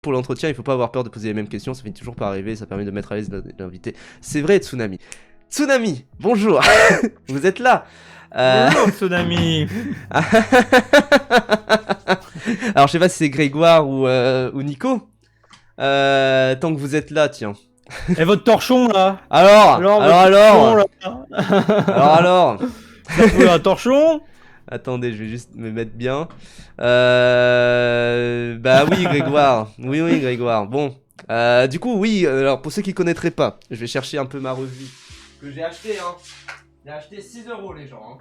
pour l'entretien, il faut pas avoir peur de poser les mêmes questions, ça finit toujours par arriver, ça permet de mettre à l'aise l'invité. C'est vrai, Tsunami. Tsunami, bonjour. Vous êtes là. Bonjour, Tsunami. Alors, je sais pas si c'est Grégoire ou Nico. Tant que vous êtes là, tiens. Et votre torchon là? Alors. Torchon, Alors. Ça peut un torchon? Attendez, je vais juste me mettre bien. Bah oui, Grégoire. Oui, Grégoire. Bon. Du coup, oui, alors pour ceux qui connaîtraient pas, je vais chercher un peu ma revue que j'ai acheté, hein. J'ai acheté 6€ les gens, hein.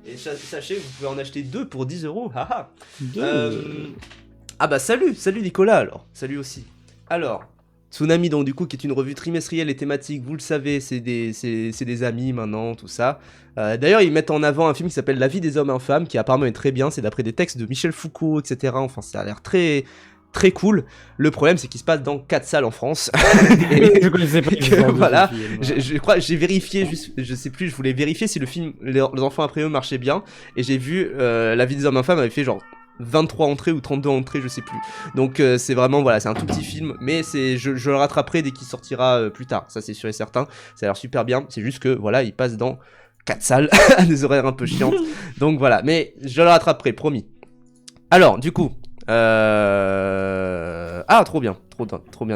Et sachez que vous pouvez en acheter 2 pour 10€. Haha. Ah bah salut Nicolas alors. Salut aussi. Alors, Tsunami donc du coup qui est une revue trimestrielle et thématique, vous le savez, c'est des amis maintenant, tout ça. D'ailleurs ils mettent en avant un film qui s'appelle La vie des hommes infâmes, qui apparemment est très bien, c'est d'après des textes de Michel Foucault, etc. Enfin ça a l'air très très cool. Le problème c'est qu'il se passe dans 4 salles en France. Je connaissais pas. Voilà, je crois, j'ai vérifié, juste, je sais plus, je voulais vérifier si le film Les enfants après eux marchait bien, et j'ai vu La vie des hommes infâmes avait fait genre 23 entrées ou 32 entrées, je sais plus. Donc c'est vraiment, voilà, c'est un tout petit film, mais je le rattraperai dès qu'il sortira plus tard, ça c'est sûr et certain. Ça a l'air super bien, c'est juste que, voilà, il passe dans 4 salles, à des horaires un peu chiantes. Donc voilà, mais je le rattraperai, promis. Alors, du coup... Ah, trop bien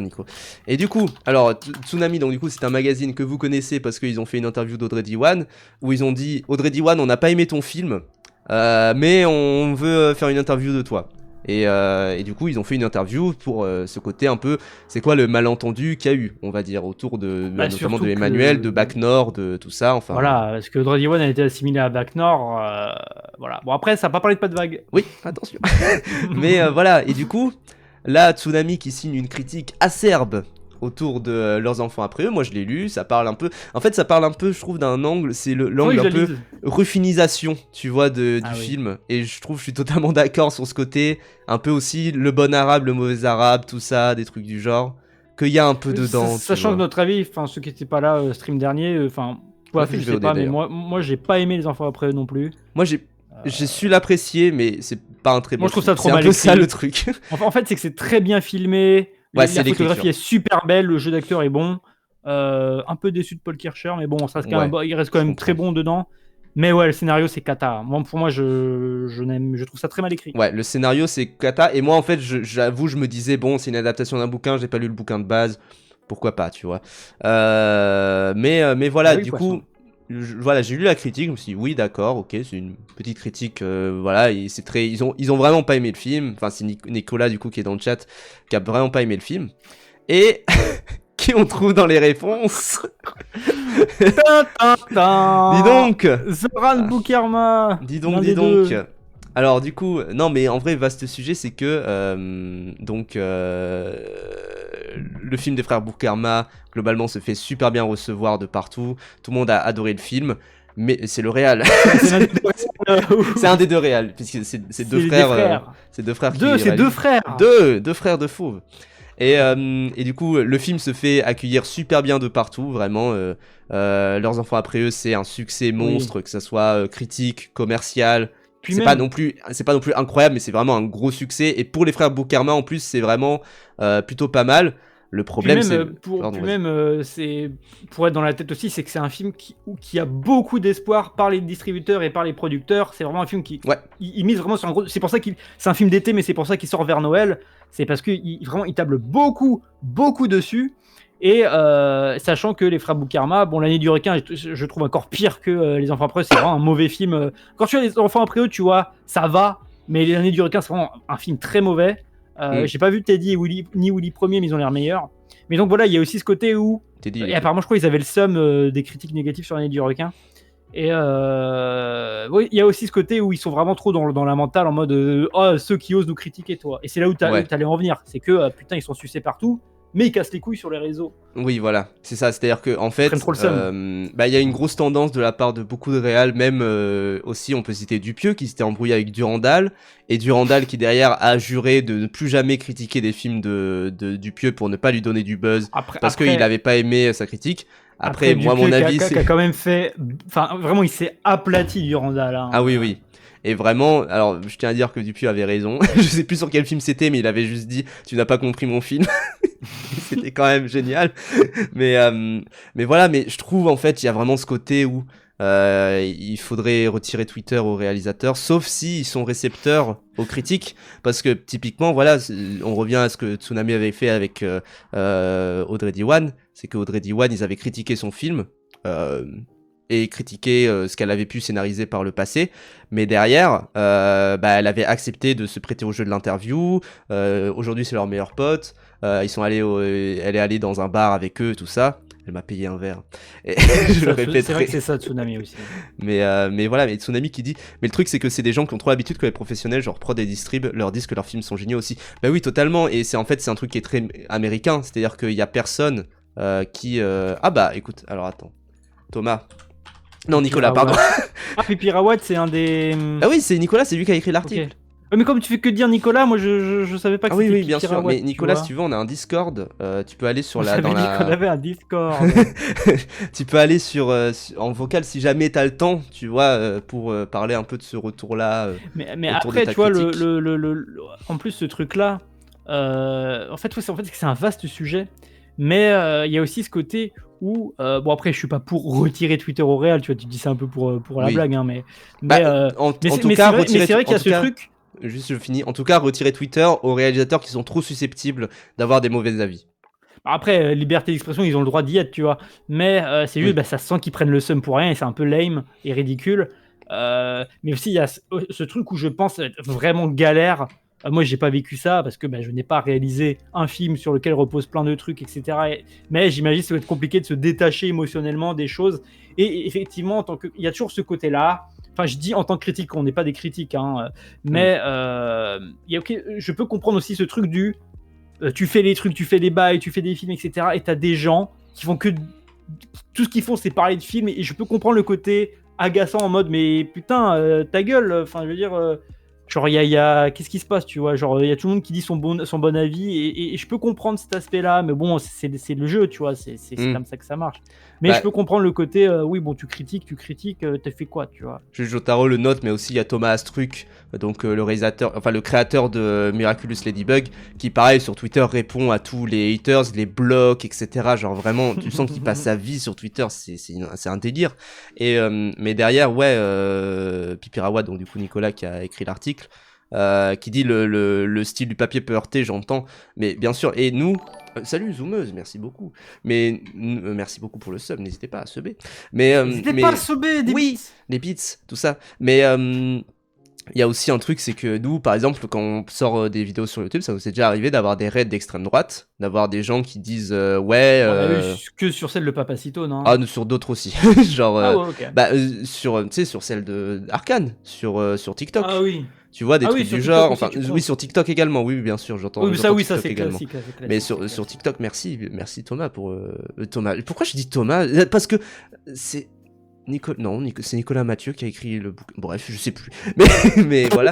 Nico. Et du coup, alors Tsunami, donc du coup c'est un magazine que vous connaissez parce qu'ils ont fait une interview d'Audrey Diwan, où ils ont dit, Audrey Diwan, on n'a pas aimé ton film, mais on veut faire une interview de toi. Et du coup ils ont fait une interview pour ce côté un peu, c'est quoi le malentendu qu'il y a eu, on va dire, autour de notamment de Emmanuel, de Bac Nord, de tout ça, enfin... Voilà, parce que Audrey Diwan a été assimilée à Bac Nord, voilà. Bon après, ça n'a pas parlé de pas de vague. Oui, attention. Mais voilà, et du coup, là, Tsunami qui signe une critique acerbe autour de leurs enfants après eux, moi je l'ai lu, ça parle un peu... En fait, ça parle un peu, je trouve, d'un angle, c'est l'angle un peu ruffinisation, tu vois, du film. Et je trouve, je suis totalement d'accord sur ce côté, un peu aussi le bon arabe, le mauvais arabe, tout ça, des trucs du genre, qu'il y a un peu dedans. Sachant que notre avis, enfin ceux qui n'étaient pas là, stream dernier, enfin... je sais pas, mais moi j'ai pas aimé les enfants après eux non plus. Moi j'ai su l'apprécier, mais c'est pas un très bon film. Moi je trouve ça trop mal écrit. C'est un peu ça le truc. En fait, c'est que c'est très bien filmé. Ouais, la photographie est super belle, le jeu d'acteur est bon. Un peu déçu de Paul Kircher, mais bon, il reste quand même très bon dedans. Mais ouais, le scénario c'est cata. Pour moi, je trouve ça très mal écrit. Ouais, le scénario c'est cata. Et moi en fait, j'avoue, je me disais, bon, c'est une adaptation d'un bouquin, j'ai pas lu le bouquin de base. Pourquoi pas, tu vois. Mais voilà, du coup... Voilà, j'ai lu la critique, je me suis dit oui d'accord, ok, c'est une petite critique, voilà, et c'est très, ils ont vraiment pas aimé le film, enfin c'est Nicolas du coup qui est dans le chat, qui a vraiment pas aimé le film, et qui on trouve dans les réponses. Dis donc Zoran Boukerma. Dis donc. Alors du coup, non mais en vrai vaste sujet, c'est que le film des frères Boukerma globalement se fait super bien recevoir de partout, tout le monde a adoré le film, mais c'est le réal. C'est un des deux réals, puisque c'est deux frères. C'est deux frères. Deux frères de fauve. Et du coup, le film se fait accueillir super bien de partout, vraiment. Leurs enfants après eux, c'est un succès monstre, que ça soit critique, commercial. C'est pas non plus incroyable, mais c'est vraiment un gros succès. Et pour les frères Boukerma, en plus, c'est vraiment plutôt pas mal. Le problème, c'est... c'est pour être dans la tête aussi, c'est que c'est un film qui a beaucoup d'espoir par les distributeurs et par les producteurs. C'est vraiment un film qui il mise vraiment sur un gros... C'est pour ça c'est un film d'été, mais c'est pour ça qu'il sort vers Noël. C'est parce qu'il table beaucoup dessus. Et sachant que les frères Boukerma, bon, l'année du requin, je trouve encore pire que les enfants après eux, c'est vraiment un mauvais film. Quand tu as les enfants après eux, tu vois, ça va, mais l'année du requin, c'est vraiment un film très mauvais. J'ai pas vu Teddy ni Willy Premier, mais ils ont l'air meilleurs. Mais donc voilà, il y a aussi ce côté où, et apparemment, je crois qu'ils avaient le seum des critiques négatives sur l'année du requin. Et il y a aussi ce côté où ils sont vraiment trop dans la mentale, en mode ceux qui osent nous critiquer, toi. Et c'est là où t'allais en venir, c'est que putain, ils sont sucés partout. Mais ils cassent les couilles sur les réseaux. Oui, voilà, c'est ça. C'est-à-dire que en fait, il y a une grosse tendance de la part de beaucoup de réals, même aussi, on peut citer Dupieux qui s'était embrouillé avec Durandal, et Durandal qui derrière a juré de ne plus jamais critiquer des films de Dupieux pour ne pas lui donner du buzz, parce qu'il n'avait pas aimé sa critique. Après moi, Dupieux mon avis, c'est... qui a quand même fait... Enfin, vraiment, il s'est aplati, Durandal. Hein. Ah oui. Et vraiment, alors je tiens à dire que Dupuis avait raison. Je sais plus sur quel film c'était, mais il avait juste dit tu n'as pas compris mon film. C'était quand même génial. Mais voilà, mais je trouve en fait il y a vraiment ce côté où il faudrait retirer Twitter aux réalisateurs, sauf si ils sont récepteurs aux critiques, parce que typiquement voilà, on revient à ce que Tsunami avait fait avec Audrey Diwan, c'est que Audrey Diwan, ils avaient critiqué son film et critiqué ce qu'elle avait pu scénariser par le passé, mais derrière elle avait accepté de se prêter au jeu de l'interview. Aujourd'hui c'est leur meilleur pote, elle est allée dans un bar avec eux, tout ça. Elle m'a payé un verre. Et je le répéterai. C'est vrai que c'est ça, Tsunami aussi. Mais voilà, mais Tsunami qui dit. Mais le truc, c'est que c'est des gens qui ont trop l'habitude que les professionnels, genre prod et distrib, leur disent que leurs films sont géniaux aussi. Bah oui, totalement. Et c'est un truc qui est très américain. C'est-à-dire qu'il y a personne qui. Ah bah écoute, alors attends. Thomas. Non, Nicolas, pardon. Ah, Pipi Rawat, c'est un des. Ah oui, c'est Nicolas, c'est lui qui a écrit l'article. Okay. Mais comme tu fais que dire Nicolas, moi je savais pas que c'était oui, bien sûr. Rawat, mais Nicolas, si tu veux, on a un Discord. Tu peux aller sur on avait un Discord. Tu peux aller en vocal si jamais t'as le temps, tu vois, pour parler un peu de ce retour-là. Mais après, tu vois, en plus, ce truc-là, en fait, c'est un vaste sujet. Mais il y a aussi ce côté où, bon après je suis pas pour retirer Twitter au réel, tu vois, tu dis ça un peu pour la blague, hein, mais c'est vrai qu'il y a ce truc. Juste je finis. En tout cas, retirer Twitter aux réalisateurs qui sont trop susceptibles d'avoir des mauvais avis. Après, liberté d'expression, ils ont le droit d'y être, tu vois. Mais c'est juste, ça se sent qu'ils prennent le seum pour rien et c'est un peu lame et ridicule. Mais aussi, il y a ce truc où je pense être vraiment galère. Moi, j'ai pas vécu ça parce que je n'ai pas réalisé un film sur lequel repose plein de trucs, etc. Mais j'imagine que ça va être compliqué de se détacher émotionnellement des choses. Et effectivement, il y a toujours ce côté-là. Enfin, je dis en tant que critique, on n'est pas des critiques, hein, mais je peux comprendre aussi ce truc du tu fais les trucs, tu fais des bails, tu fais des films, etc. Et t'as des gens qui font que tout ce qu'ils font, c'est parler de films. Et je peux comprendre le côté agaçant en mode mais putain, ta gueule. Enfin, je veux dire, genre qu'est-ce qui se passe, tu vois, genre il y a tout le monde qui dit son bon avis et je peux comprendre cet aspect-là, mais bon, c'est le jeu, tu vois, c'est comme ça que ça marche. Mais je peux comprendre le côté, oui, bon, tu critiques, t'as fait quoi, tu vois. Jules Jotaro le note, mais aussi il y a Thomas Astruc, donc le créateur de Miraculous Ladybug, qui pareil sur Twitter répond à tous les haters, les blocs, etc. Genre vraiment, tu sens qu'il passe sa vie sur Twitter, c'est un délire. Et mais derrière, Pipi Rawat, donc du coup Nicolas qui a écrit l'article, qui dit le style du papier peut heurter, j'entends, mais bien sûr, et nous, salut Zoomeuse, merci beaucoup, mais merci beaucoup pour le sub, n'hésitez pas à subber, n'hésitez pas à subber des bits, les bits, tout ça, mais il y a aussi un truc, c'est que nous, par exemple, quand on sort des vidéos sur YouTube, ça nous est déjà arrivé d'avoir des raids d'extrême droite, d'avoir des gens qui disent que sur celle de Papacito, non? Ah, sur d'autres aussi. Genre, sur celle de Arcane, sur TikTok. Ah oui. Tu vois, des trucs du genre, enfin, oui, sur TikTok également, oui, bien sûr, j'entends. Oui, ça c'est classique. Mais sur TikTok, merci Thomas pour Thomas. Pourquoi je dis Thomas? Parce que c'est c'est Nicolas Mathieu qui a écrit le bouquin. Bref, je sais plus. Mais voilà.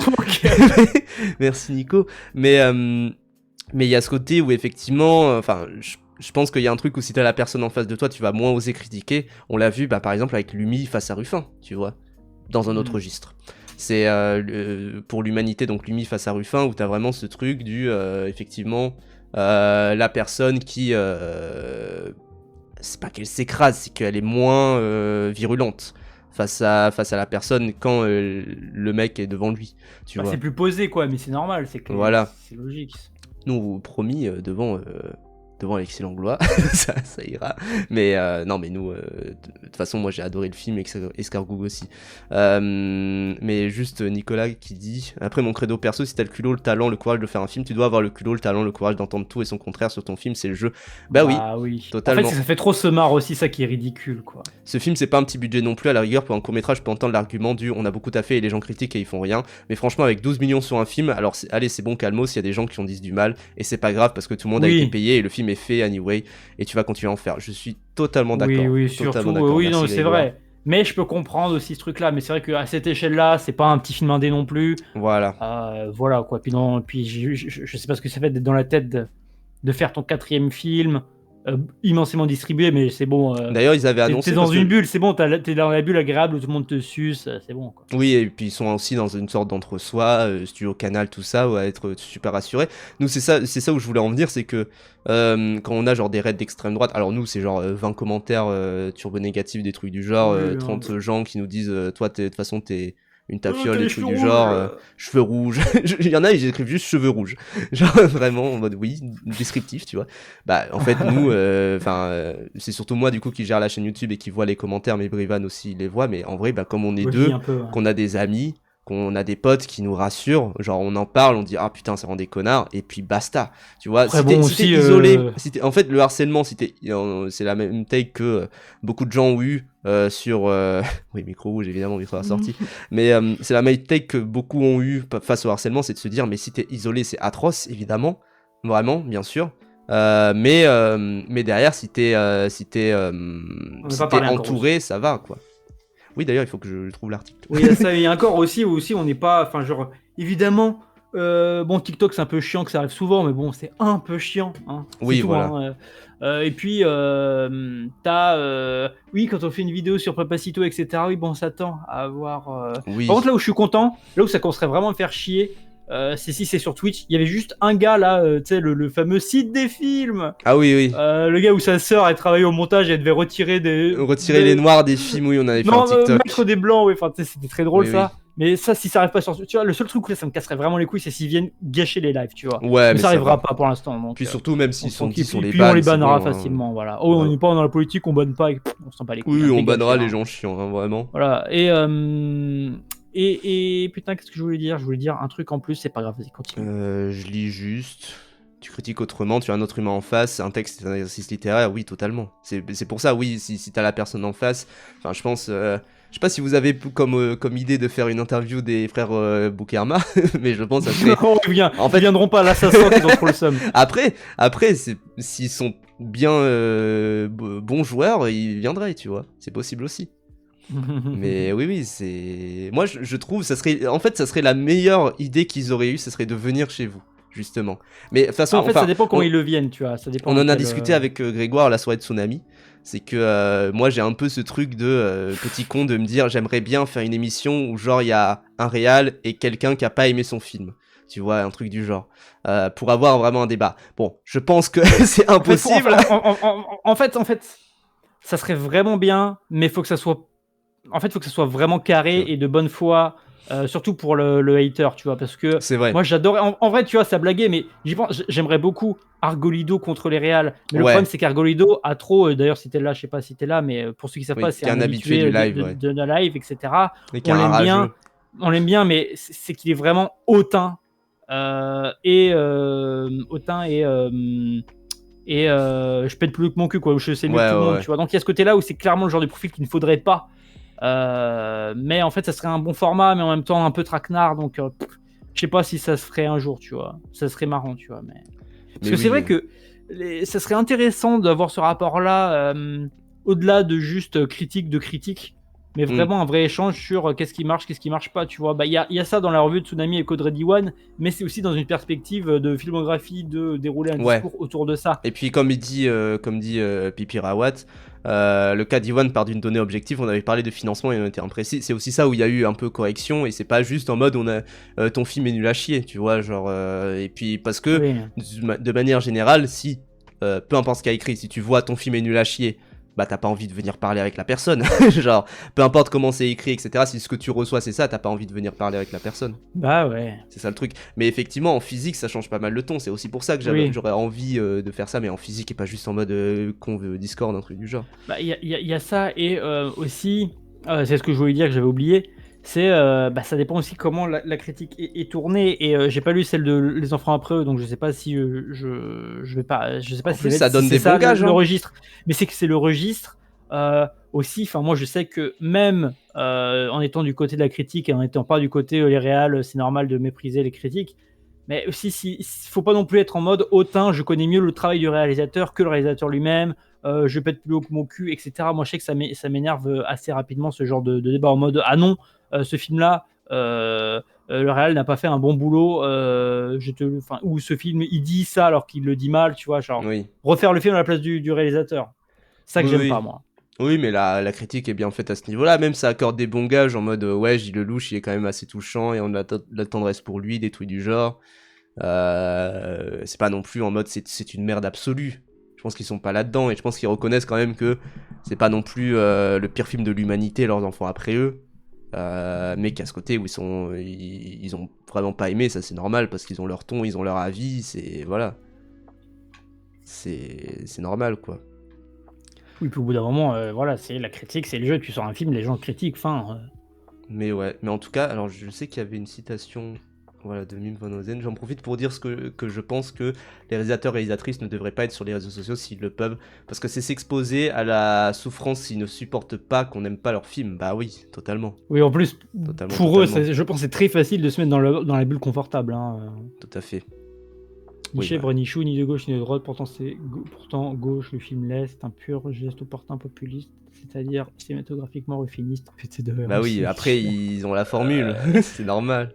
Merci Nico. Mais il y a ce côté où effectivement, enfin, je pense qu'il y a un truc où si t'as la personne en face de toi, tu vas moins oser critiquer. On l'a vu, par exemple, avec Lumi face à Ruffin, tu vois, dans un autre registre. C'est pour l'humanité, donc Lumi face à Ruffin, où t'as vraiment ce truc du, effectivement, la personne qui... c'est pas qu'elle s'écrase, c'est qu'elle est moins virulente face à la personne quand le mec est devant lui. Tu vois. C'est plus posé, quoi, mais c'est normal, c'est logique. Nous, promis, devant Alexis Langlois, ça ira. Mais non, mais nous, de toute façon, moi j'ai adoré le film, Escargot aussi. Mais juste Nicolas qui dit, après mon credo perso, si t'as le culot, le talent, le courage de faire un film, tu dois avoir le culot, le talent, le courage d'entendre tout et son contraire sur ton film, c'est le jeu. Oui, totalement. En fait, ça fait trop se marre aussi, ça qui est ridicule, quoi. Ce film, c'est pas un petit budget non plus, à la rigueur, pour un court-métrage, je peux entendre l'argument du on a beaucoup taffé et les gens critiquent et ils font rien. Mais franchement, avec 12 millions sur un film, alors allez, c'est bon, calmos, il y a des gens qui en disent du mal et c'est pas grave parce que tout le monde a été payé et le film est fait anyway et tu vas continuer à en faire. Je suis totalement d'accord. Oui, surtout, oui, non, c'est vrai. Mais je peux comprendre aussi ce truc-là, mais c'est vrai qu'à cette échelle-là, c'est pas un petit film indé non plus. Voilà. Quoi. Puis je sais pas ce que ça fait d'être dans la tête de faire ton 4e film. immensément distribué, mais c'est bon. D'ailleurs, ils avaient annoncé. T'es dans une bulle, c'est bon, t'es dans la bulle agréable où tout le monde te suce, c'est bon, quoi. Oui, et puis ils sont aussi dans une sorte d'entre-soi, studio Canal, tout ça, où à être super rassurés. Nous, c'est ça où je voulais en venir, c'est que quand on a genre des raids d'extrême droite, alors nous, c'est genre 20 commentaires turbo-négatifs, des trucs du genre, 30 gens qui nous disent toi, de toute façon, t'es une tafiole, des trucs du genre, cheveux rouges. Il y en a, ils écrivent juste cheveux rouges. Genre vraiment en mode oui, descriptif, tu vois. Bah, en fait, nous, c'est surtout moi, du coup, qui gère la chaîne YouTube et qui voit les commentaires, mais Brivan aussi, il les voit. Mais en vrai, bah, comme on est deux, qu'on a des amis, qu'on a des potes qui nous rassurent, genre on en parle, on dit ah putain, ça rend des connards, et puis basta. Tu vois, si t'es isolé, en fait, le harcèlement, c'est la même take que beaucoup de gens ont eu sur oui, micro rouge évidemment, micro assorti, mais c'est la même take que beaucoup ont eu face au harcèlement, c'est de se dire mais si t'es isolé, c'est atroce, évidemment, vraiment, bien sûr. Mais derrière, si t'es entouré, ça va, quoi. Oui, d'ailleurs, il faut que je trouve l'article. Oui, il y a encore aussi où on n'est pas, enfin, genre, évidemment, bon, TikTok, c'est un peu chiant que ça arrive souvent, mais bon, c'est un peu chiant. Hein, oui, tout, voilà. Hein, et puis, oui, quand on fait une vidéo sur Papacito, etc., oui, bon, on s'attend à avoir. Oui. Par contre, là où je suis content, là où ça commencerait vraiment à me faire chier, c'est sur Twitch. Il y avait juste un gars là, tu sais, le fameux site des films. Ah oui, oui. Le gars où sa sœur elle travaillait au montage et elle devait retirer les noirs des films, oui, on avait fait un TikTok. Mettre des blancs, oui, enfin, c'était très drôle, oui, ça. Oui. Mais ça, si ça arrive pas sur, tu vois, le seul truc où ça me casserait vraiment les couilles, c'est s'ils viennent gâcher les lives, tu vois. Ouais, mais ça arrivera pas pour l'instant. Donc, puis surtout, même s'ils sont dit sur les bannes, puis on les bannera facilement, voilà. Oh, on n'est pas dans la politique, on banne pas, on s'en bat les couilles. Oui, on bannera les gens chiants, hein, vraiment. Voilà. Et putain, qu'est-ce que je voulais dire ? Je voulais dire un truc en plus, c'est pas grave, vas-y, continue. Je lis juste. Tu critiques autrement, tu as un autre humain en face, un texte, c'est un exercice littéraire, oui, totalement. C'est pour ça, oui, si t'as la personne en face, enfin, je pense, je sais pas si vous avez comme idée de faire une interview des frères Boukerma, mais je pense que ça serait... En fait, ils viendront pas à l'assassin, ils ont trop le seum. Après, s'ils sont bien bons joueurs, ils viendraient, tu vois, c'est possible aussi. Mais oui, c'est... Moi, je trouve, ça serait la meilleure idée qu'ils auraient eue, ça serait de venir chez vous. Justement. Mais de toute façon, en fait, ça dépend comment ils le viennent, tu vois. Ça dépend on en a discuté avec Grégoire à la soirée de Tsunami. C'est que moi, j'ai un peu ce truc de petit con de me dire j'aimerais bien faire une émission où genre il y a un réal et quelqu'un qui a pas aimé son film. Tu vois, un truc du genre. Pour avoir vraiment un débat. Bon, je pense que c'est impossible. En fait, ça serait vraiment bien, mais faut que ça soit... En fait, faut que ça soit vraiment carré et de bonne foi. Surtout pour le hater, tu vois, parce que c'est vrai. Moi j'adorais, en vrai, tu vois, ça blaguait, mais j'aimerais beaucoup Argolido contre les Real, mais le problème c'est qu'Argolido a trop, d'ailleurs si t'es là, je sais pas si t'es là, mais pour ceux qui savent pas, c'est un habitué du live, de la live, etc. On l'aime bien, mais c'est qu'il est vraiment hautain, je pète plus que mon cul, quoi, je sais mieux que tout le monde, tu vois, donc il y a ce côté là où c'est clairement le genre de profil qu'il ne faudrait pas. Mais en fait ça serait un bon format, mais en même temps un peu traquenard, donc je sais pas si ça se ferait un jour, tu vois, ça serait marrant, tu vois, parce que c'est vrai que ça serait intéressant d'avoir ce rapport là, au-delà de juste critique, mais vraiment un vrai échange sur qu'est-ce qui marche pas, tu vois. Bah il y a ça dans la revue de Tsunami et Code Ready One, mais c'est aussi dans une perspective de filmographie, de dérouler un discours autour de ça. Et puis comme dit Pipi Rawat, le cas d'Iwan part d'une donnée objective, on avait parlé de financement et on était imprécis, c'est aussi ça où il y a eu un peu correction, et c'est pas juste en mode on a ton film est nul à chier, tu vois, genre et puis parce que de manière générale, si peu importe ce qu'il y a écrit, si tu vois ton film est nul à chier, bah t'as pas envie de venir parler avec la personne. Genre, peu importe comment c'est écrit, etc. Si ce que tu reçois c'est ça, t'as pas envie de venir parler avec la personne. Bah ouais. C'est ça le truc. Mais effectivement, en physique, ça change pas mal le ton. C'est aussi pour ça que j'aurais envie de faire ça, mais en physique et pas juste en mode Discord, un truc du genre. Bah il y a ça, et aussi, c'est ce que je voulais dire que j'avais oublié. C'est ça dépend aussi comment la critique est tournée, et j'ai pas lu celle de Les Enfants après eux, donc je sais pas si je sais pas en si plus, ça donne des bons gages, le registre, mais c'est que c'est le registre aussi. Enfin moi je sais que même en étant du côté de la critique et en étant pas du côté les réals, c'est normal de mépriser les critiques, mais aussi faut pas non plus être en mode hautain, je connais mieux le travail du réalisateur que le réalisateur lui-même. Je pète plus haut que mon cul, etc. Moi je sais que ça m'énerve assez rapidement ce genre de débat en mode ah non, ce film-là, le réal n'a pas fait un bon boulot, ou ce film il dit ça alors qu'il le dit mal, tu vois, genre Oui. refaire le film à la place du réalisateur. C'est ça que j'aime pas, moi. Oui, mais la critique est bien faite à ce niveau-là. Même ça accorde des bons gages en mode ouais, Gilles Lelouch, il est quand même assez touchant et on a de la tendresse pour lui, des trucs du genre. C'est pas non plus en mode c'est une merde absolue. Je pense qu'ils sont pas là-dedans et je pense qu'ils reconnaissent quand même que c'est pas non plus le pire film de l'humanité, leurs enfants après eux. Mais qu'à ce côté où ils ont vraiment pas aimé, ça c'est normal parce qu'ils ont leur ton, ils ont leur avis, voilà. C'est normal quoi. Oui, puis au bout d'un moment, voilà, c'est la critique, c'est le jeu. Tu sors un film, les gens critiquent. Mais ouais, mais en tout cas, alors je sais qu'il y avait une citation, voilà, de Wim Van. J'en profite pour dire que je pense que les réalisateurs et réalisatrices ne devraient pas être sur les réseaux sociaux s'ils le peuvent, parce que c'est s'exposer à la souffrance s'ils ne supportent pas qu'on n'aime pas leur film. Bah oui, totalement. Oui, en plus, pour eux, je pense que c'est très facile de se mettre dans la bulle confortable. Tout à fait. Ni chèvre, ni chou, ni de gauche, ni de droite, pourtant gauche, le film laisse, c'est un pur geste opportun populiste, c'est-à-dire cinématographiquement refiniste. En fait, bah oui, après ils ont la formule, c'est normal.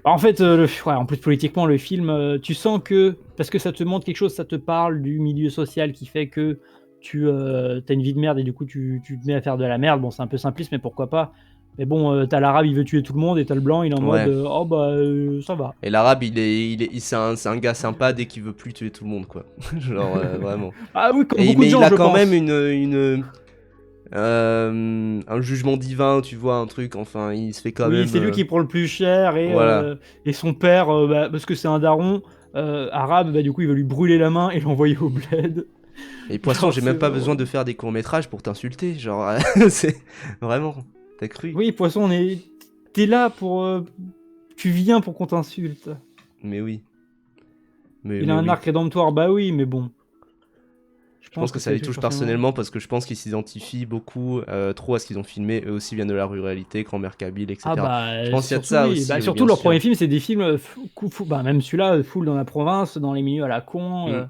En fait, en plus politiquement, le film, tu sens que, parce que ça te montre quelque chose, ça te parle du milieu social qui fait que tu as une vie de merde et du coup tu te mets à faire de la merde. Bon, c'est un peu simpliste, mais pourquoi pas. Mais bon, t'as l'arabe, il veut tuer tout le monde, et t'as le blanc, il est en mode ça va. Et l'arabe, c'est un gars sympa dès qu'il veut plus tuer tout le monde, quoi. Genre, vraiment. Ah oui, comme beaucoup de gens, mais il a quand même un jugement divin, tu vois, un truc, enfin, il se fait quand même... Oui, c'est lui qui prend le plus cher, et son père, parce que c'est un daron arabe, du coup il va lui brûler la main et l'envoyer au bled. Et Poisson, j'ai même pas besoin de faire des courts-métrages pour t'insulter, genre, c'est... Vraiment, t'as cru? Oui, Poisson, t'es là pour... Tu viens pour qu'on t'insulte. Mais oui. Il a un arc rédemptoire, bah oui, mais bon. Je pense que ça les touche personnellement parce que je pense qu'ils s'identifient beaucoup trop à ce qu'ils ont filmé. Eux aussi viennent de la ruralité, grand-mère Kabyle, etc. Je pense qu'il y a de ça aussi. Surtout leur premier film, c'est des films, même celui-là, full dans la province, dans les milieux à la con.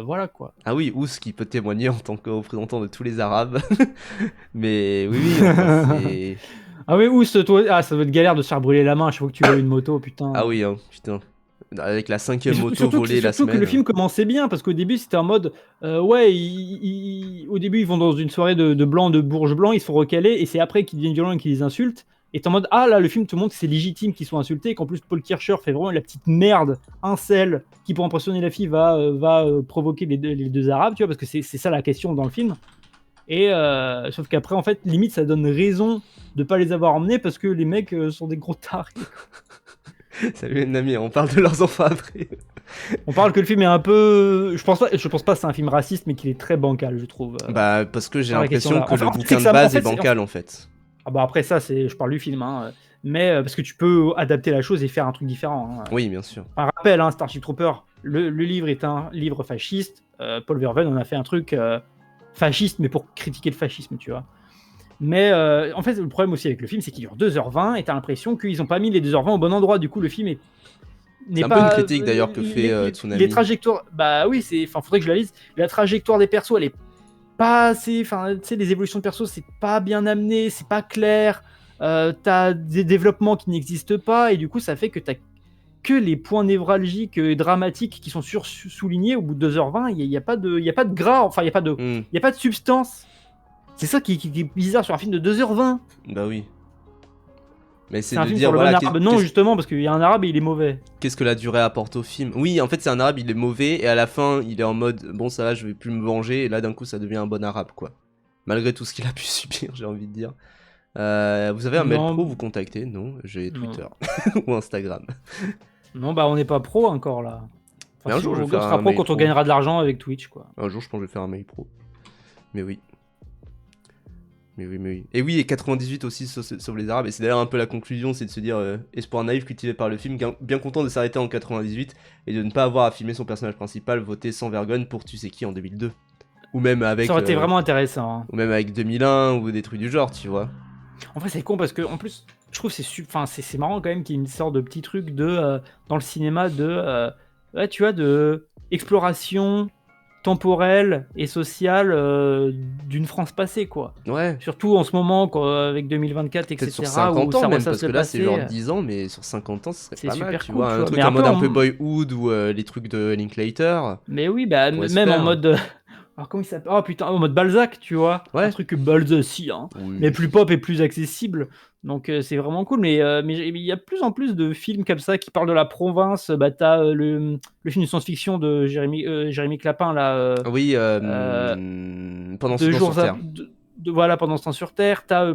Voilà quoi. Ah oui, Ous qui peut témoigner en tant que représentant de tous les Arabes. Mais oui, c'est... Ah oui, Ous, toi, ça doit être galère de se faire brûler la main à chaque fois que tu vois une moto, putain. Ah oui, putain. Avec la 5e moto volée la semaine. Surtout que le film commençait bien, parce qu'au début c'était en mode au début ils vont dans une soirée de blancs, de bourges blancs, ils se font recaler, et c'est après qu'ils deviennent violents et qu'ils les insultent. Et t'es en mode là le film te montre que c'est légitime qu'ils soient insultés, et qu'en plus Paul Kircher fait vraiment la petite merde, incel, qui pour impressionner la fille va provoquer les deux arabes, tu vois, parce que c'est ça la question dans le film. Et sauf qu'après en fait limite ça donne raison de pas les avoir emmenés, parce que les mecs sont des gros tarés. Salut Nami, on parle de leurs enfants après. On parle que le film est un peu... Je pense pas que c'est un film raciste, mais qu'il est très bancal, je trouve. Bah, parce que j'ai l'impression que le bouquin de base est bancal, en fait. Ah bah après ça, je parle du film, mais parce que tu peux adapter la chose et faire un truc différent. Oui, bien sûr. Un rappel, Starship Trooper, le livre est un livre fasciste. Paul Verhoeven en a fait un truc fasciste, mais pour critiquer le fascisme, tu vois. Mais en fait, le problème aussi avec le film, c'est qu'il dure 2h20 et t'as l'impression qu'ils ont pas mis les 2h20 au bon endroit. Du coup, le film c'est un peu une critique d'ailleurs que fait Tsunami. Les trajectoires, bah oui, faudrait que je la lise. La trajectoire des persos, elle est pas assez. Enfin, tu sais, les évolutions de persos, c'est pas bien amené, c'est pas clair. T'as des développements qui n'existent pas, et du coup, ça fait que t'as que les points névralgiques et dramatiques qui sont soulignés au bout de 2h20. Il y a pas de gras, enfin, il y a pas de substance. C'est ça qui est bizarre sur un film de 2h20. Bah oui. Mais c'est un film sur le bon arabe. Non, justement, parce qu'il y a un arabe et il est mauvais. Qu'est-ce que la durée apporte au film? Oui, en fait, c'est un arabe, il est mauvais, et à la fin, il est en mode bon, ça va, je vais plus me venger, et là, d'un coup, ça devient un bon arabe, quoi. Malgré tout ce qu'il a pu subir, j'ai envie de dire. Vous avez un mail pro, vous contactez? Non, j'ai Twitter ou Instagram. Non, bah, on n'est pas pro encore là. Enfin, un jour, je vais faire un pro quand on gagnera de l'argent avec Twitch, quoi. Un jour, je pense que je vais faire un mail pro. Mais oui. Mais oui. Et oui, et 98 aussi sauve les Arabes, et c'est d'ailleurs un peu la conclusion, c'est de se dire espoir naïf cultivé par le film, bien content de s'arrêter en 98 et de ne pas avoir à filmer son personnage principal, voter sans vergogne pour tu sais qui en 2002. Ou même avec... Ça aurait été vraiment intéressant. Ou même avec 2001 ou des trucs du genre, tu vois. En fait, c'est con parce que, en plus, je trouve c'est marrant quand même qu'il y ait une sorte de petit truc dans le cinéma tu vois, de exploration, temporelle et sociale d'une France passée, quoi. Ouais. Surtout en ce moment, quoi, avec 2024, Peut-être sur etc., 50 où ans ça même, ça parce se que là c'est genre passer, 10 ans, mais sur 50 ans ce serait c'est pas mal, super tu cool, vois. tu Un vois. truc Mais en un peu mode un peu en Boyhood ou les trucs de Linklater, mais oui, bah, pourrait se même en faire. mode, alors comment il s'appelle? Oh putain, en mode Balzac, tu vois? Un Ouais. truc Balzacien, hein, mais Oui. plus pop et plus accessible, donc c'est vraiment cool, mais il y a de plus en plus de films comme ça qui parlent de la province. Bah, tu as, le film de science-fiction de Jérémy Clapin là, Oui, heu, pendant ce 2 temps sur jours ap Terre. de voilà, Pendant ce temps sur terre. Tu as,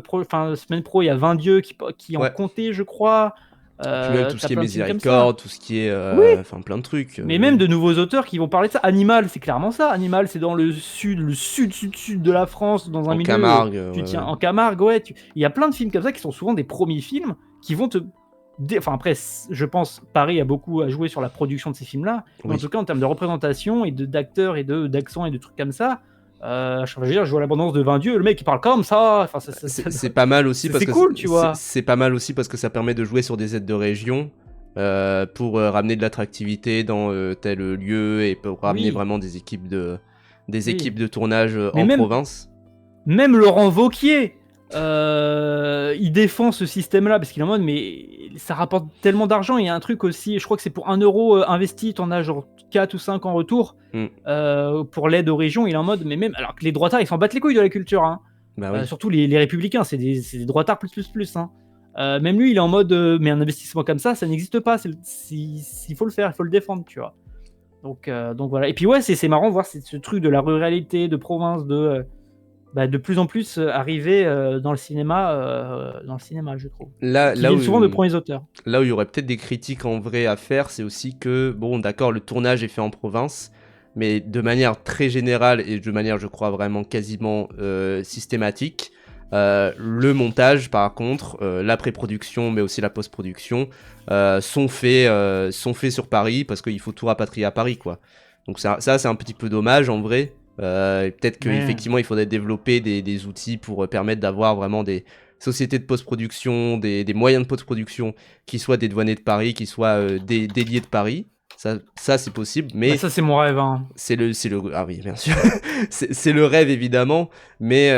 Semaine pro, il y a 20 dieux qui ont Ouais. compté, je crois. Puis même tout ce Tu qui est plein de films comme ça. Miséricorde, tout ce qui est, Oui! enfin plein de trucs. Mais même de nouveaux auteurs qui vont parler de ça. Animal, c'est clairement ça. Animal, c'est dans le sud de la France, dans un En milieu, Camargue, tu ouais, tiens ouais. en Camargue, ouais. Il y a plein de films comme ça qui sont souvent des premiers films qui vont te. Enfin, après, je pense, Paris a beaucoup à jouer sur la production de ces films-là. Mais en Oui. tout cas, en termes de représentation et d'acteurs et d'accents et de trucs comme ça, je veux dire, je vois l'abondance de 20 dieux, le mec il parle comme ça. Enfin, C'est pas mal aussi parce c'est que cool, tu vois. c'est pas mal aussi parce que ça permet de jouer sur des aides de région pour ramener de l'attractivité dans tel lieu et pour ramener Oui, vraiment des oui. équipes de tournage Mais en province. même Laurent Wauquiez, il défend ce système-là parce qu'il est en mode, mais ça rapporte tellement d'argent. Il y a un truc aussi, je crois que c'est pour 1 € investi, t'en as genre 4 ou 5 en retour Mm. pour l'aide aux régions. Il est en mode, mais même, alors que les droitards, ils s'en battent les couilles de la culture, hein. Bah oui. Surtout les républicains, c'est des droitards plus, hein. Même lui, il est en mode, mais un investissement comme ça n'existe pas. S'il faut le faire, il faut le défendre, tu vois. Donc voilà. Et puis ouais, c'est marrant de voir ce truc de la ruralité, de province, de plus en plus arriver dans le cinéma, je trouve. Là, Qui là viennent où, souvent de premiers auteurs. là où il y aurait peut-être des critiques en vrai à faire, c'est aussi que, bon, d'accord, le tournage est fait en province, mais de manière très générale et de manière, je crois, vraiment quasiment systématique, le montage, par contre, la pré-production, mais aussi la post-production, sont faits sur Paris parce qu'il faut tout rapatrier à Paris, quoi. Donc ça c'est un petit peu dommage en vrai. Peut-être Mais qu'effectivement, il faudrait développer des outils pour permettre d'avoir vraiment des sociétés de post-production, des moyens de post-production qui soient dédouanés de Paris, qui soient déliés de Paris. Ça c'est possible, bah mais ça, c'est mon rêve, hein. ah oui, bien sûr, c'est le rêve évidemment, mais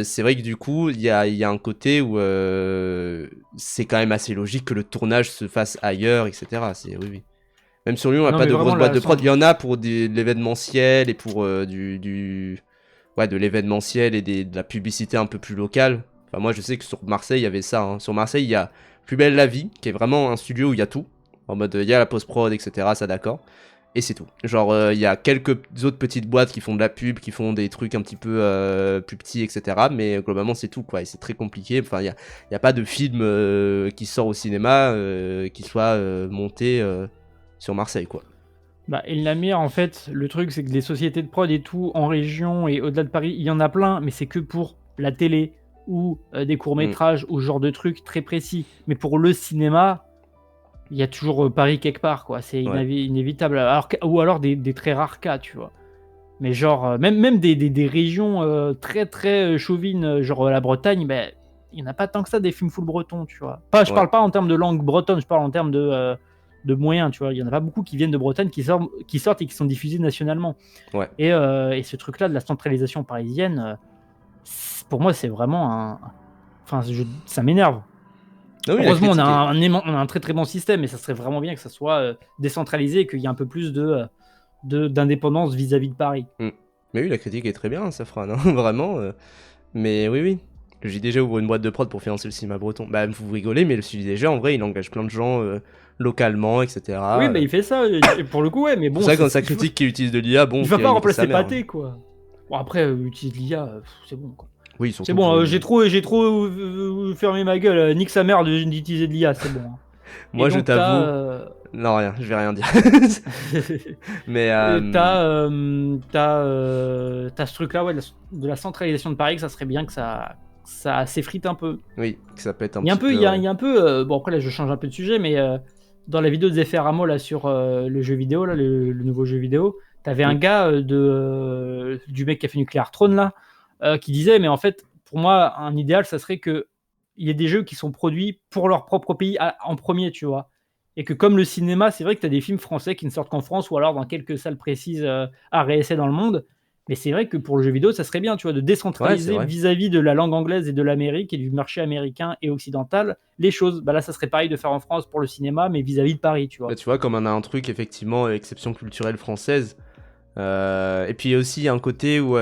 c'est vrai que du coup, il y a un côté où c'est quand même assez logique que le tournage se fasse ailleurs, etc. Oui, oui. Même sur Lyon, on n'a Non, pas mais de grosses vraiment, boîtes là, de prod. Il y en a pour de l'événementiel et pour ouais, de l'événementiel et de la publicité un peu plus locale. Enfin, moi, je sais que sur Marseille, il y avait ça, hein. Sur Marseille, il y a Plus belle la vie, qui est vraiment un studio où il y a tout. En mode, il y a la post-prod, etc. Ça, d'accord. Et c'est tout. Genre, il y a quelques autres petites boîtes qui font de la pub, qui font des trucs un petit peu plus petits, etc. Mais globalement, c'est tout, quoi. Et c'est très compliqué. Enfin, il y a pas de film qui sort au cinéma qui soit monté sur Marseille, quoi. bah, et la mire, en fait, le truc, c'est que les sociétés de prod et tout, en région et au-delà de Paris, il y en a plein, mais c'est que pour la télé ou des Mm. courts-métrages ou ce genre de trucs très précis. Mais pour le cinéma, il y a toujours Paris quelque part, quoi. C'est Ouais. inévitable. Ou alors des très rares cas, tu vois. Mais genre, même des régions très très chauvines, genre la Bretagne, ben, il n'y en a pas tant que ça des films full bretons, tu vois. Je Ouais. parle pas en termes de langue bretonne, je parle en termes de moyens, tu vois. Il y en a pas beaucoup qui viennent de Bretagne, qui sortent et qui sont diffusés nationalement. Ouais. Et ce truc-là de la centralisation parisienne, pour moi, c'est vraiment un. Enfin, ça m'énerve. Non, oui, la Heureusement, critique est... on a un très très bon système, et ça serait vraiment bien que ça soit décentralisé et qu'il y ait un peu plus d'indépendance vis-à-vis de Paris. Mm. Mais oui, la critique est très bien, Safran, hein, vraiment. Mais oui, oui. Le JDG ouvre une boîte de prod pour financer le cinéma breton. Bah, vous rigolez, mais le JDG, en vrai, il engage plein de gens localement, etc. Oui, bah, il fait ça, et pour le coup, ouais, mais Pour bon, ça, quand ça critique qu'il utilise de l'IA, bon, il va il pas fait sa remplacer mère. Pathé, quoi. Bon, après, utilise l'IA, c'est bon, quoi. Oui, C'est surtout bon, pour... j'ai trop fermé ma gueule, nique sa mère d'utiliser de l'IA, c'est bon, hein. Et Moi, je donc, t'avoue... Non, rien, je vais rien dire. Mais... t'as ce truc-là, ouais, de la centralisation de Paris, que ça serait bien que ça s'effrite un peu. Oui, que ça pète un Il y a un petit peu, peu, ouais. bon, après là je change un peu de sujet, mais dans la vidéo de Zephyr Ramo là sur le jeu vidéo, là, le nouveau jeu vidéo, t'avais un Mm. gars du mec qui a fait Nuclear Throne là, qui disait, mais en fait, pour moi, un idéal, ça serait que il y ait des jeux qui sont produits pour leur propre pays en premier, tu vois. Et que comme le cinéma, c'est vrai que tu as des films français qui ne sortent qu'en France ou alors dans quelques salles précises à réessayer dans le monde. Mais c'est vrai que pour le jeu vidéo, ça serait bien, tu vois, de décentraliser vis-à-vis de la langue anglaise et de l'Amérique et du marché américain et occidental les choses. Bah là, ça serait pareil de faire en France pour le cinéma, mais vis-à-vis de Paris, tu vois. Là, tu vois, comme on a un truc, effectivement, exception culturelle française. Et puis, il y a aussi un côté où...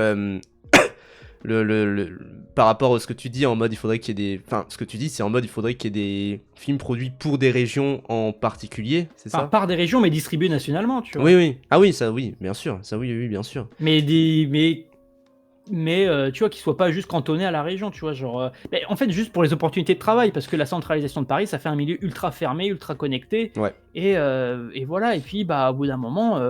par rapport à ce que tu dis, en mode il faudrait qu'il y ait des... Enfin, ce que tu dis, c'est en mode il faudrait qu'il y ait des films produits pour des régions en particulier, c'est ça? Par des régions, mais distribués nationalement, tu vois. Oui, oui. Ah oui, ça, oui, bien sûr. Ça, oui, oui, bien sûr. Mais tu vois, qu'ils soient pas juste cantonnés à la région, tu vois, genre... Mais en fait, juste pour les opportunités de travail, parce que la centralisation de Paris, ça fait un milieu ultra fermé, ultra connecté. Ouais. Et voilà, et puis, bah, au bout d'un moment...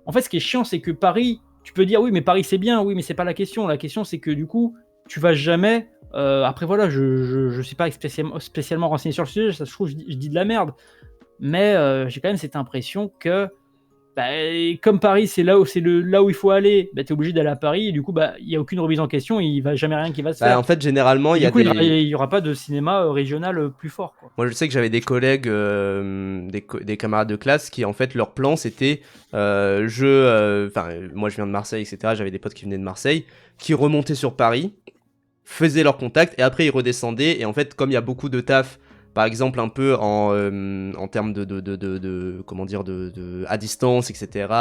En fait, ce qui est chiant, c'est que Paris... Tu peux dire, oui, mais Paris, c'est bien, oui, mais c'est pas la question. La question, c'est que, du coup, tu vas jamais... après, voilà, je suis pas spécialement renseigné sur le sujet, ça se trouve, je dis de la merde. Mais j'ai quand même cette impression que... Bah, comme Paris, c'est là où il faut aller, bah, tu es obligé d'aller à Paris, et du coup, bah, il n'y a aucune remise en question, il va jamais rien qui va se faire. En fait, généralement, il y aura pas de cinéma régional plus fort, quoi. Moi, je sais que j'avais des collègues, des camarades de classe qui, en fait, leur plan, c'était moi, je viens de Marseille, etc. J'avais des potes qui venaient de Marseille, qui remontaient sur Paris, faisaient leur contact, et après, ils redescendaient. Et en fait, comme il y a beaucoup de taf, par exemple, un peu en termes de comment dire, à distance, etc.,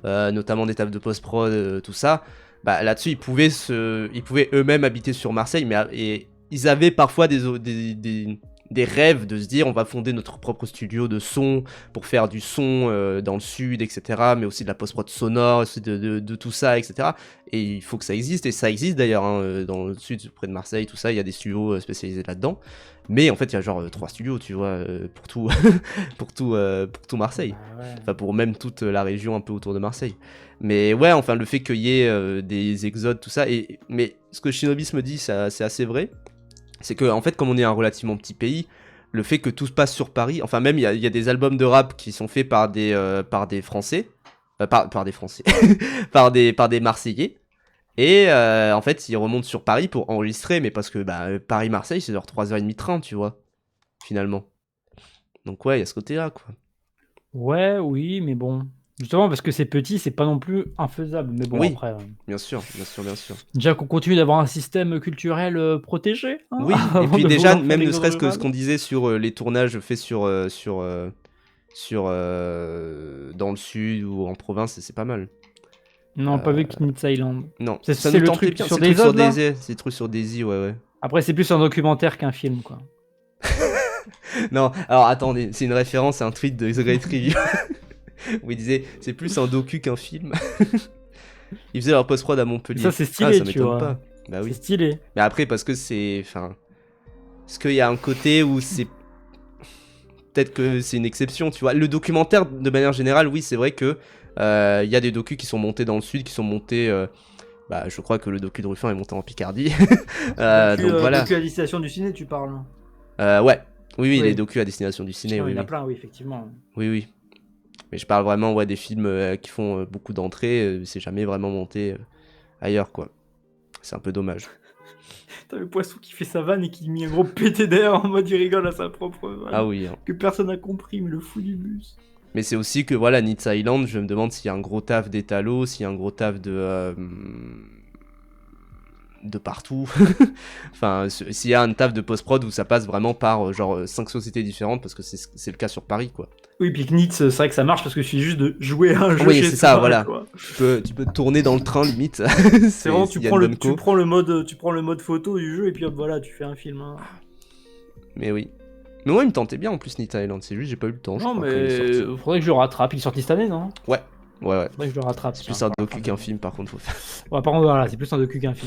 notamment des tafs de post-prod, tout ça, bah, là-dessus, ils pouvaient eux-mêmes habiter sur Marseille, et ils avaient parfois des rêves de se dire on va fonder notre propre studio de son pour faire du son dans le sud, etc., mais aussi de la post-prod sonore, aussi de tout ça, etc. Et il faut que ça existe, et ça existe d'ailleurs, hein, dans le sud, près de Marseille, tout ça, il y a des studios spécialisés là-dedans. Mais en fait, il y a genre 3 studios, tu vois, pour tout, pour tout Marseille. Ouais. Enfin, pour même toute la région un peu autour de Marseille. Mais ouais, enfin, le fait qu'il y ait des exodes, tout ça. Mais ce que Shinobis me dit, c'est assez vrai. C'est que, en fait, comme on est un relativement petit pays, le fait que tout se passe sur Paris, enfin, même il y a des albums de rap qui sont faits par des Français. Par des Français. par des Marseillais. Et en fait, ils remontent sur Paris pour enregistrer, mais parce que Paris-Marseille, c'est genre 3h30 de train, tu vois, finalement. Donc ouais, il y a ce côté-là, quoi. Ouais, oui, mais bon. Justement, parce que c'est petit, c'est pas non plus infaisable. Mais bon, oui, après... bien sûr. Déjà qu'on continue d'avoir un système culturel protégé. Hein, oui, et puis déjà, même ne serait-ce que ce qu'on disait sur les tournages faits dans le sud ou en province, c'est pas mal. Non, pas vu Knits Island. Non, c'est le truc bien. Sur des îles, c'est des trucs sur des îles, ouais. Après, c'est plus un documentaire qu'un film, quoi. Non, alors attendez, c'est une référence à un tweet de The Great Review où il disait c'est plus un docu qu'un film. Ils faisaient leur post-prod à Montpellier. Ça, c'est stylé, ça tu vois. pas. Bah oui. C'est stylé. Mais après, parce que c'est... Enfin... Parce qu'il y a un côté où c'est... Peut-être que c'est une exception, tu vois. Le documentaire, de manière générale, oui, c'est vrai que... Il y a des docus qui sont montés dans le sud, qui sont montés... je crois que le docu de Ruffin est monté en Picardie. Donc voilà. Docu à destination du ciné, tu parles. Ouais. Oui, les docus à destination du ciné. Il y en a plein, oui, effectivement. Oui. Mais je parle vraiment des films qui font beaucoup d'entrées, c'est jamais vraiment monté ailleurs, quoi. C'est un peu dommage. T'as le poisson qui fait sa vanne et qui met un gros pété d'air en mode il rigole à sa propre vanne. Ah oui. Hein. Que personne n'a compris, mais le fou du bus. Mais c'est aussi que voilà, Knits Island, je me demande s'il y a un gros taf d'étalo, s'il y a un gros taf de partout. Enfin, s'il y a un taf de post-prod où ça passe vraiment par genre 5 sociétés différentes, parce que c'est le cas sur Paris, quoi. Oui, puis Knits, c'est vrai que ça marche parce que je suis juste de jouer à un jeu chez c'est ça, voilà. Quoi. Tu peux tourner dans le train, limite. C'est vraiment, tu prends le mode photo du jeu et puis hop, voilà, tu fais un film. Hein. Mais oui. Mais moi, il me tentait bien en plus, Knits Island. C'est juste, j'ai pas eu le temps. Non, mais faudrait que je le rattrape. Il est sorti cette année, non? Ouais. Faudrait que je le rattrape. C'est plus un docu qu'un film, par contre, faut faire. Ouais, par contre, voilà, c'est plus un docu qu'un film.